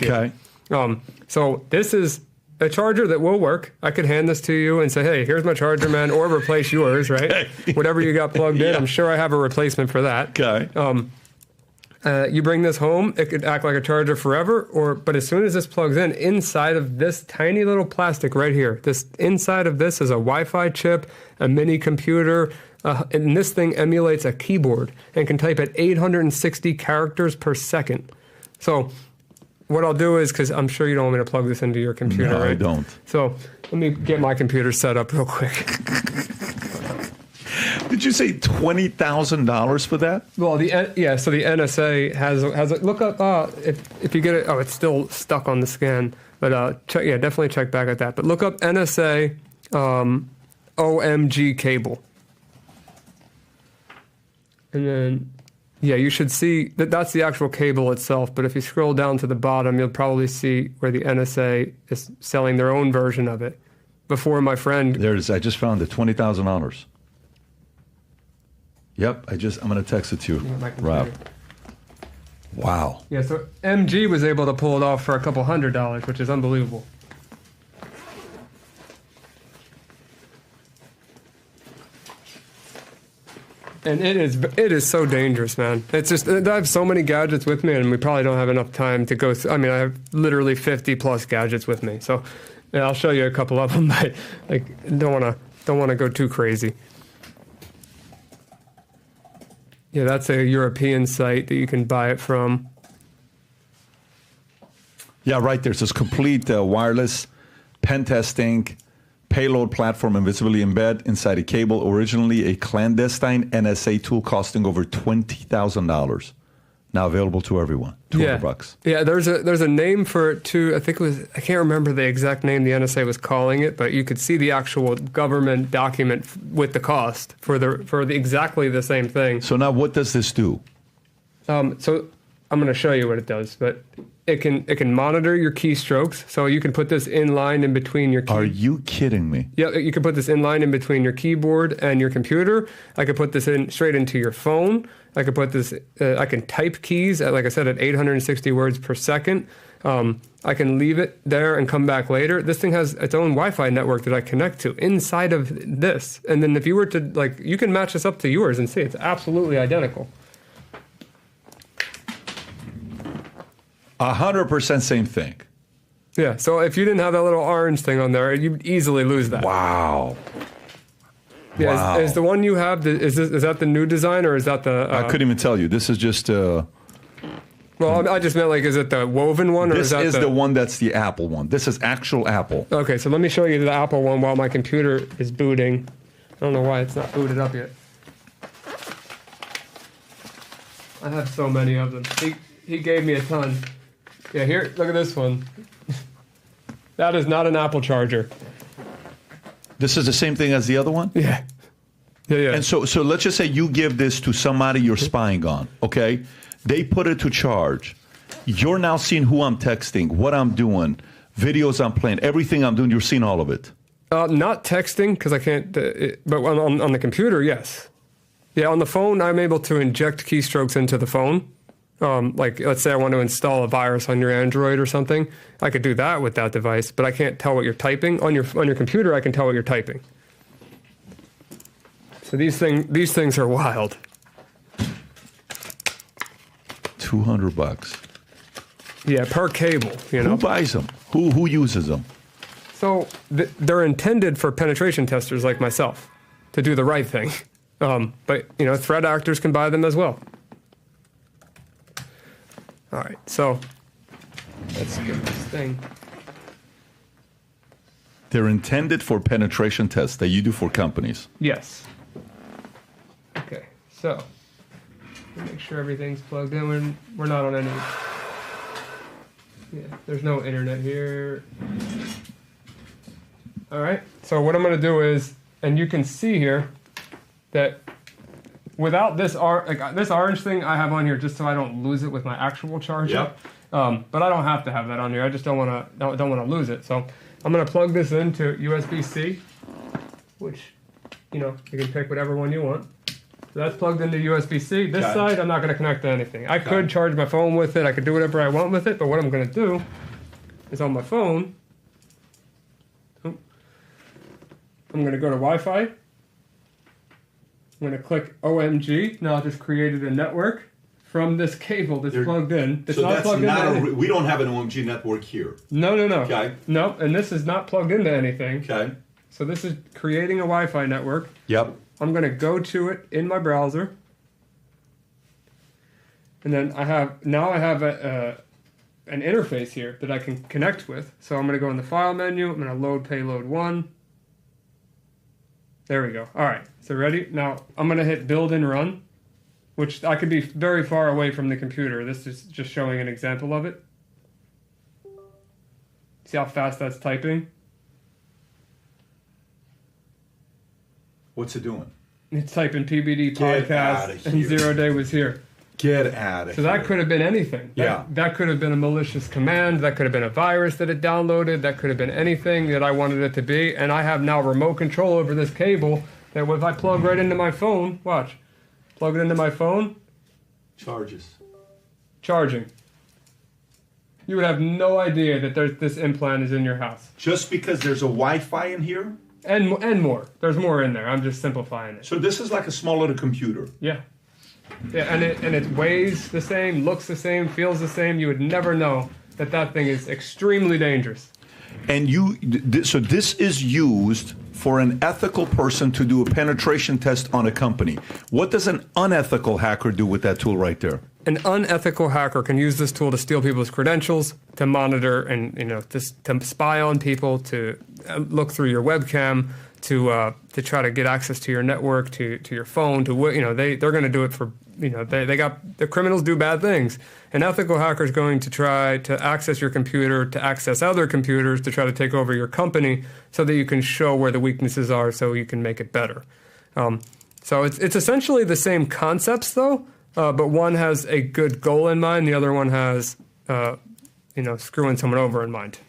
Okay. So this is a charger that will work. I could hand this to you and say, hey, here's my charger, man, or replace yours, right? Whatever you got plugged in, I'm sure I have a replacement for that. Okay. You bring this home, it could act like a charger forever, but as soon as this plugs in, inside of this tiny little plastic right here, inside of this is a Wi-Fi chip, a mini computer, and this thing emulates a keyboard and can type at 860 characters per second. So what I'll do is, because I'm sure you don't want me to plug this into your computer, no, right? I don't. So let me get my computer set up real quick. Did you say $20,000 for that? Well, so the NSA has a look up if you get it. Oh, it's still stuck on the scan, but definitely check back at that. But look up NSA OMG cable, and then you should see that's the actual cable itself. But if you scroll down to the bottom, you'll probably see where the NSA is selling their own version of it. Before my friend, there it is. I just found it. $20,000. Yep, I'm going to text it to you, Rob. Wow. Yeah, so MG was able to pull it off for a couple $100, which is unbelievable. And it is so dangerous, man. It's just, I have so many gadgets with me, and we probably don't have enough time to go through. I mean, I have literally 50 plus gadgets with me. So yeah, I'll show you a couple of them, but don't want to go too crazy. Yeah, that's a European site that you can buy it from. Yeah, right there. It says complete wireless pen testing, payload platform invisibly embed inside a cable. Originally a clandestine NSA tool costing over $20,000. Now available to everyone. $200. Yeah, there's a name for it too. I think it was, I can't remember the exact name the NSA was calling it, but you could see the actual government document with the cost for exactly the same thing. So now what does this do? So I'm going to show you what it does, but it can monitor your keystrokes. So you can put this in line in between your Are you kidding me? Yeah, you can put this in line in between your keyboard and your computer. I could put this in straight into your phone. I could put this, I can type keys, like I said, at 860 words per second. I can leave it there and come back later. This thing has its own Wi-Fi network that I connect to inside of this. And then if you were to, you can match this up to yours and see it's absolutely identical. 100% same thing. Yeah, so if you didn't have that little orange thing on there, you'd easily lose that. Wow. Yeah, wow. Is the one you have, is that the new design, or is that the... I couldn't even tell you. This is just... well, I just meant, is it the woven one, or this is that the one that's the Apple one. This is actual Apple. Okay, so let me show you the Apple one while my computer is booting. I don't know why it's not booted up yet. I have so many of them. He gave me a ton. Yeah, here, look at this one. That is not an Apple charger. This is the same thing as the other one? Yeah. Yeah. And so let's just say you give this to somebody you're spying on, okay? They put it to charge. You're now seeing who I'm texting, what I'm doing, videos I'm playing, everything I'm doing, you're seeing all of it. Not texting, because I can't, but on the computer, yes. Yeah, on the phone, I'm able to inject keystrokes into the phone. Let's say I want to install a virus on your Android or something. I could do that with that device, but I can't tell what you're typing. On your computer, I can tell what you're typing. So these things are wild. $200. Yeah, per cable. Who buys them? Who uses them? So they're intended for penetration testers like myself to do the right thing. But threat actors can buy them as well. All right, so let's get this thing. They're intended for penetration tests that you do for companies. Yes. Okay, so make sure everything's plugged in. We're not on any. Yeah, there's no internet here. All right, so what I'm going to do is, and you can see here that without this this orange thing I have on here just so I don't lose it with my actual charger. Yep. But I don't have to have that on here. I just don't want to lose it. So I'm going to plug this into USB-C, which you can pick whatever one you want. So that's plugged into USB-C. This Okay. side, I'm not going to connect to anything. I could charge my phone with it. I could do whatever I want with it. But what I'm going to do is on my phone, I'm going to go to Wi-Fi. I'm going to click OMG. Now I just created a network from this cable that's plugged in. It's so not that's plugged not into we don't have an OMG network here. No. Okay. No, and this is not plugged into anything. Okay. So this is creating a Wi-Fi network. Yep. I'm going to go to it in my browser. And then I have an interface here that I can connect with. So I'm going to go in the file menu. I'm going to load payload 1. There we go. All right. So ready? Now I'm going to hit build and run, which I could be very far away from the computer. This is just showing an example of it. See how fast that's typing? What's it doing? It's typing PBD Get outta podcast and here. 0 Day was here. Get out of So here. that could have been anything. That could have been a malicious command. That could have been a virus that it downloaded. That could have been anything that I wanted it to be. And I have now remote control over this cable that if I plug right into my phone, watch, plug it into my phone, Charges. charging. You would have no idea that this implant is in your house. Just because there's a Wi-Fi in here? And more. There's more in there. I'm just simplifying it. So this is like a small little computer. Yeah. Yeah, and it weighs the same, looks the same, feels the same. You would never know that thing is extremely dangerous. And so this is used for an ethical person to do a penetration test on a company. What does an unethical hacker do with that tool right there? An unethical hacker can use this tool to steal people's credentials, to monitor and to spy on people, to look through your webcam, to try to get access to your network, to your phone, they're going to do it for the criminals do bad things. An ethical hacker is going to try to access your computer, to access other computers, to try to take over your company, so that you can show where the weaknesses are, so you can make it better. So it's essentially the same concepts though, but one has a good goal in mind, the other one has screwing someone over in mind.